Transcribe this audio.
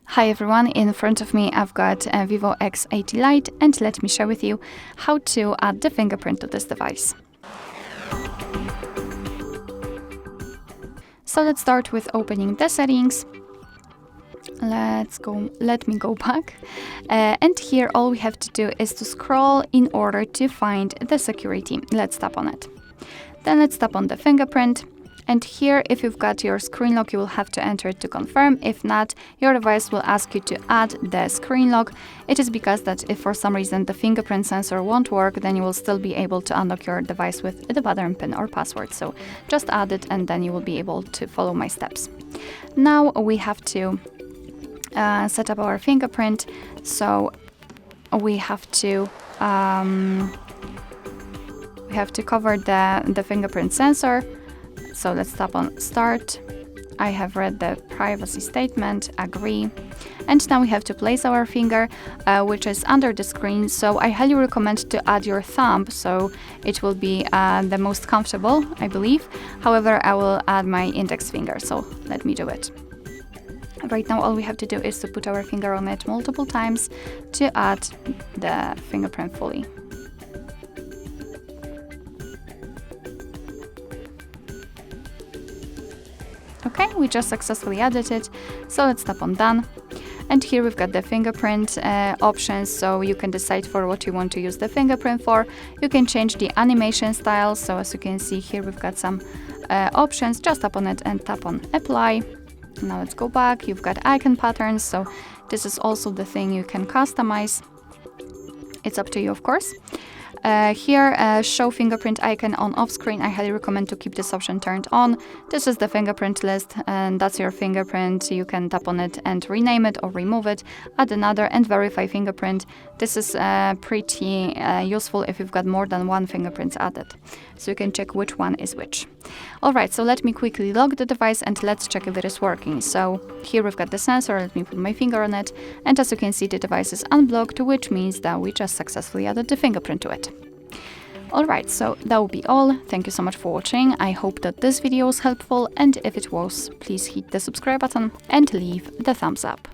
Hi everyone, in front of me I've got a VIVO X80 Lite, and let me share with you how to add the fingerprint to this device. So let's start with opening the settings. Let me go back. And here all we have to do is to scroll in order to find the security. Let's tap on it. Then let's tap on the fingerprint. And here, if you've got your screen lock, you will have to enter it to confirm. If not, your device will ask you to add the screen lock. It is because that if for some reason the fingerprint sensor won't work, then you will still be able to unlock your device with the pattern pin or password. So just add it and then you will be able to follow my steps. Now we have to set up our fingerprint. So we have to cover the fingerprint sensor. So let's tap on Start. I have read the privacy statement, agree. And now we have to place our finger, which is under the screen. So I highly recommend to add your thumb, so it will be the most comfortable, I believe. However, I will add my index finger, so let me do it. Right now, all we have to do is to put our finger on it multiple times to add the fingerprint fully. Okay, we just successfully added it, so let's tap on Done. And here we've got the fingerprint options, so you can decide for what you want to use the fingerprint for. You can change the animation style, so as you can see here we've got some options. Just tap on it and tap on Apply. Now let's go back. You've got icon patterns, so this is also the thing you can customize. It's up to you, of course. Here, show fingerprint icon on off screen. I highly recommend to keep this option turned on. This is the fingerprint list, and that's your fingerprint. You can tap on it and rename it or remove it, add another, and verify fingerprint. This is pretty useful if you've got more than one fingerprint added, so you can check which one is which. Alright, so let me quickly lock the device and let's check if it is working. So here we've got the sensor, let me put my finger on it, and as you can see the device is unblocked, which means that we just successfully added the fingerprint to it. Alright, so that will be all. Thank you so much for watching. I hope that this video was helpful, and if it was, please hit the subscribe button and leave the thumbs up.